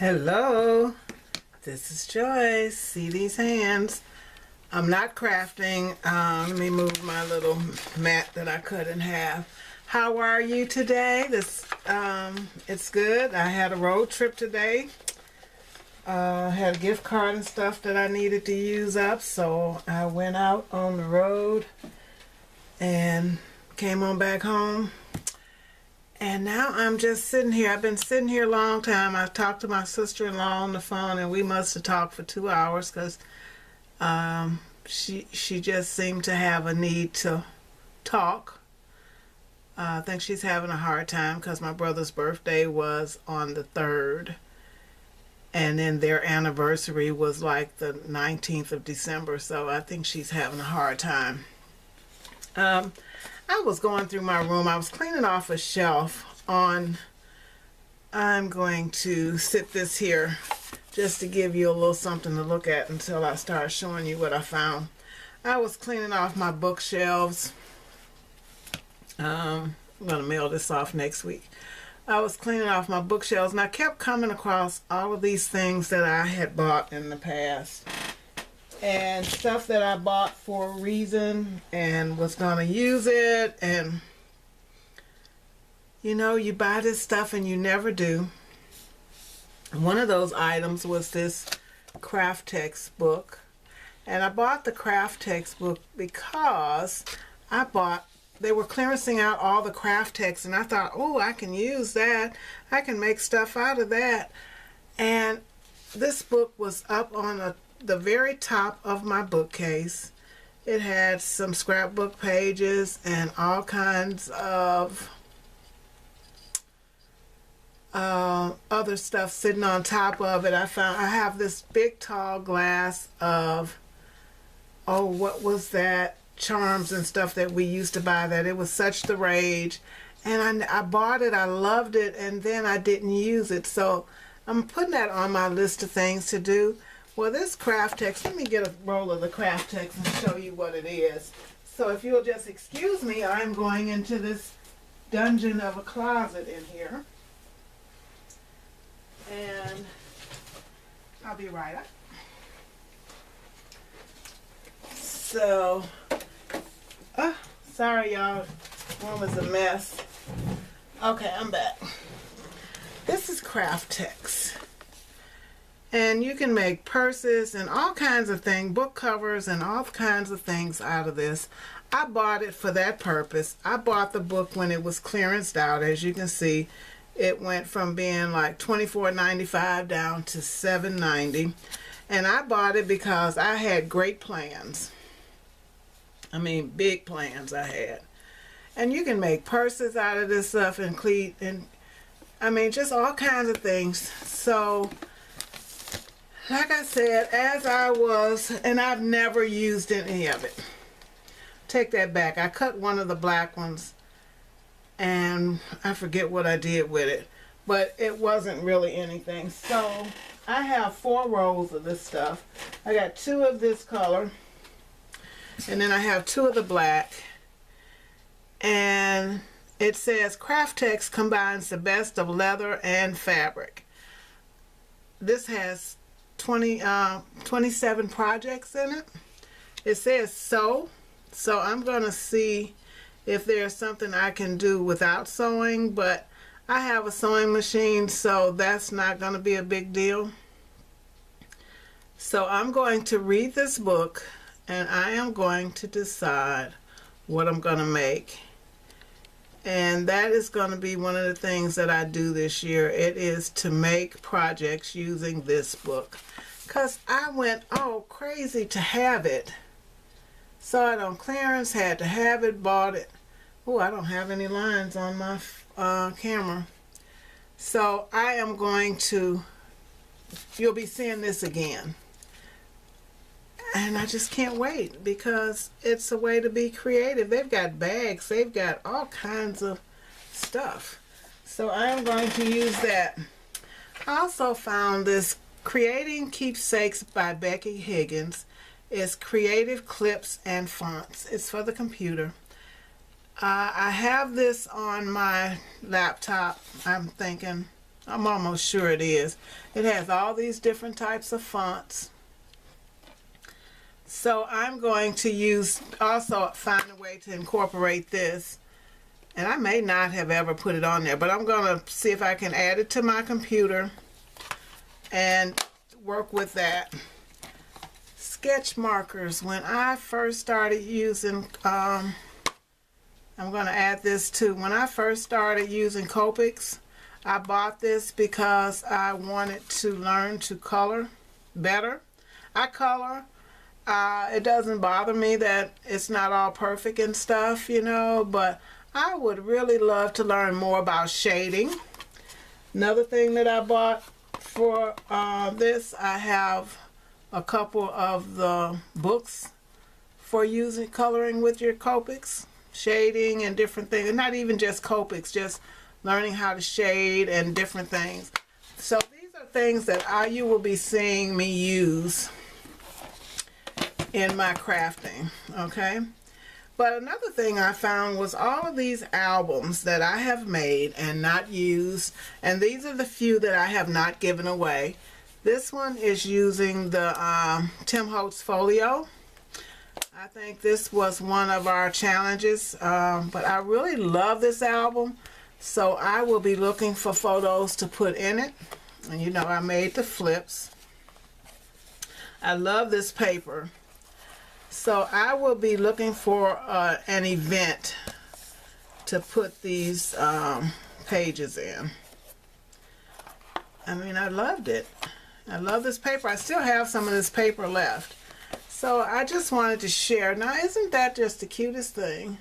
Hello, this is Joyce. See these hands? I'm not crafting. Let me move my little mat that I cut in half. How are you today? It's good. I had a road trip today. Had a gift card and stuff that I needed to use up, so I went out on the road and came on back home. And now I'm just sitting here. I've been sitting here a long time. I talked to my sister-in-law on the phone, and we must have talked for 2 hours because she just seemed to have a need to talk. I think she's having a hard time because my brother's birthday was on the 3rd. And then their anniversary was like the 19th of December. So I think she's having a hard time. I was going through my room. I was cleaning off a shelf on, I'm going to sit this here just to give you a little something to look at until I start showing you what I found. I was cleaning off my bookshelves. I'm going to mail this off next week. I was cleaning off my bookshelves and I kept coming across all of these things that I had bought in the past. And stuff that I bought for a reason and was going to use it. And, you know, you buy this stuff and you never do. One of those items was this craft textbook. And I bought the craft textbook because they were clearancing out all the craft text. And I thought, oh, I can use that. I can make stuff out of that. And this book was up on the very top of my bookcase. It had some scrapbook pages and all kinds of other stuff sitting on top of it. I have this big tall glass of, oh, what was that? Charms and stuff that we used to buy that it was such the rage. And I bought it, I loved it, and then I didn't use it. So I'm putting that on my list of things to do. Well, this craft text, let me get a roll of the craft text and show you what it is. So if you'll just excuse me, I'm going into this dungeon of a closet in here. And I'll be right up. So, sorry y'all, room is a mess. Okay, I'm back. This is craft text. And you can make purses and all kinds of things, book covers and all kinds of things out of this. I bought it for that purpose. I bought the book when it was clearanced out. As you can see, it went from being like $24.95 down to $7.90. And I bought it because I had great plans. I mean, big plans I had. And you can make purses out of this stuff and I mean, just all kinds of things. So, like I said, as I was, and I've never used any of it. Take that back. I cut one of the black ones, and I forget what I did with it, but it wasn't really anything. So I have 4 rolls of this stuff. I got 2 of this color, and then I have 2 of the black, and it says Craft Text combines the best of leather and fabric. This has 27 projects in it. It says so I'm gonna see if there's something I can do without sewing, but I have a sewing machine, so that's not gonna be a big deal. So I'm going to read this book and I am going to decide what I'm gonna make, and that is going to be one of the things that I do this year. It is to make projects using this book. Because I went all crazy to have it. Saw it on clearance, had to have it, bought it. Oh, I don't have any lines on my camera. So I am going to, you'll be seeing this again. And I just can't wait because it's a way to be creative. They've got bags, they've got all kinds of stuff. So I am going to use that. I also found this Creating Keepsakes by Becky Higgins. It's creative clips and fonts. It's for the computer. I have this on my laptop. I'm thinking I'm almost sure it is. It has all these different types of fonts. So I'm going to also find a way to incorporate this. And I may not have ever put it on there, but I'm going to see if I can add it to my computer and work with that. Sketch markers. When I first started using, I'm going to add this too. When I first started using Copics, I bought this because I wanted to learn to color better. I color. It doesn't bother me that it's not all perfect and stuff, you know, but I would really love to learn more about shading. Another thing that I bought for this, I have a couple of the books for coloring with your Copics, shading and different things. And not even just Copics, just learning how to shade and different things. So these are things that you will be seeing me use in my crafting, okay? But another thing I found was all of these albums that I have made and not used, and these are the few that I have not given away. This one is using the Tim Holtz folio. I think this was one of our challenges, but I really love this album, so I will be looking for photos to put in it. And you know, I made the flips. I love this paper. So I will be looking for an event to put these pages in. I mean, I loved it. I love this paper. I still have some of this paper left. So I just wanted to share. Now, isn't that just the cutest thing?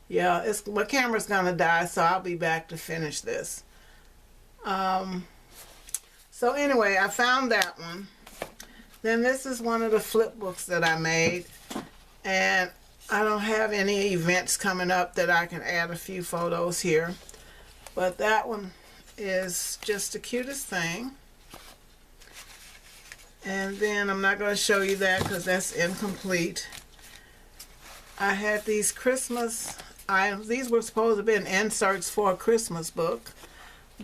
Yeah, my camera's going to die, so I'll be back to finish this. So anyway, I found that one. Then this is one of the flip books that I made, and I don't have any events coming up that I can add a few photos here, but that one is just the cutest thing. And then I'm not going to show you that because that's incomplete. I had these Christmas items. These were supposed to be inserts for a Christmas book,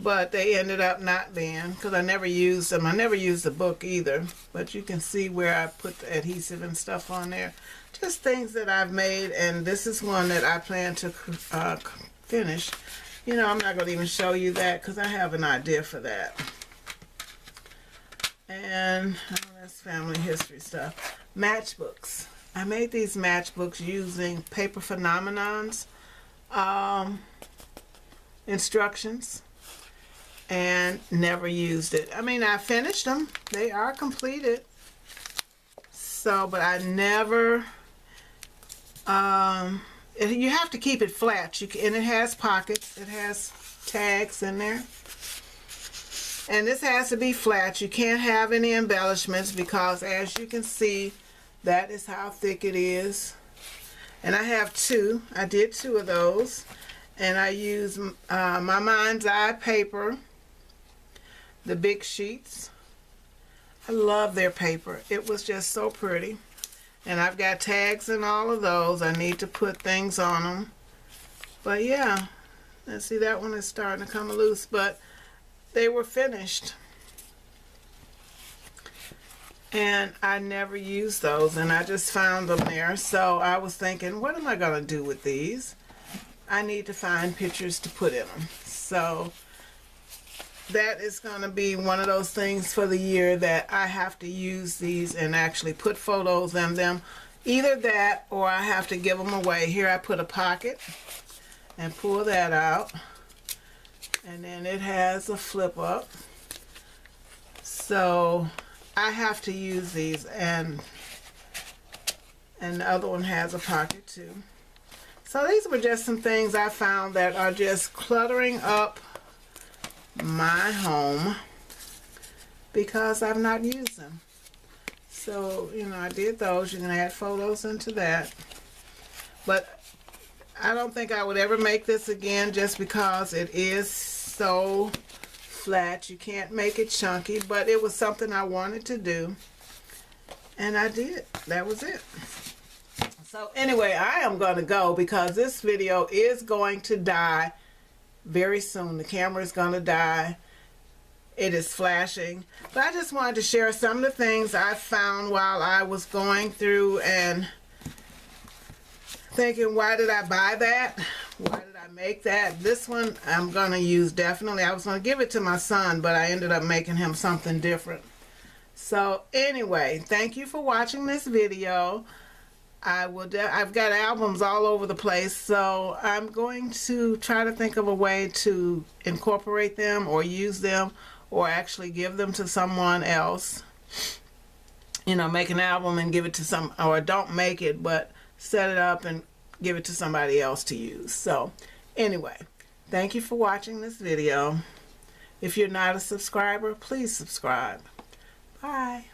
but they ended up not being because I never used them. I never used the book either, but you can see where I put the adhesive and stuff on there. Just things that I've made, and this is one that I plan to finish. You know, I'm not going to even show you that because I have an idea for that. And that's family history stuff. Matchbooks. I made these matchbooks using Paper Phenomenon's instructions and never used it. I mean, I finished them. They are completed. So, but I never, you have to keep it flat. And it has pockets. It has tags in there. And this has to be flat. You can't have any embellishments because, as you can see, that is how thick it is. And I have two. I did two of those. And I use my Mind's Eye paper, the big sheets. I love their paper. It was just so pretty. And I've got tags in all of those. I need to put things on them. But yeah, let's see, that one is starting to come loose. But they were finished. And I never used those, and I just found them there. So I was thinking, what am I going to do with these? I need to find pictures to put in them. So that is going to be one of those things for the year that I have to use these and actually put photos in them. Either that or I have to give them away. Here I put a pocket and pull that out. And then it has a flip up. So I have to use these, and the other one has a pocket too. So these were just some things I found that are just cluttering up my home because I've not used them. So, you know, I did those. You can add photos into that. But I don't think I would ever make this again just because it is so flat. You can't make it chunky, but it was something I wanted to do, and I did. That was it. So anyway, I am going to go because this video is going to die very soon. The camera is going to die, it is flashing. But I just wanted to share some of the things I found while I was going through and thinking, why did I buy that? Why did I make that? This one I'm going to use definitely. I was going to give it to my son, but I ended up making him something different. So anyway, thank you for watching this video. I've got albums all over the place, so I'm going to try to think of a way to incorporate them or use them or actually give them to someone else. You know, make an album and give it to some, or don't make it, but set it up and give it to somebody else to use. So anyway, thank you for watching this video. If you're not a subscriber, please subscribe. Bye.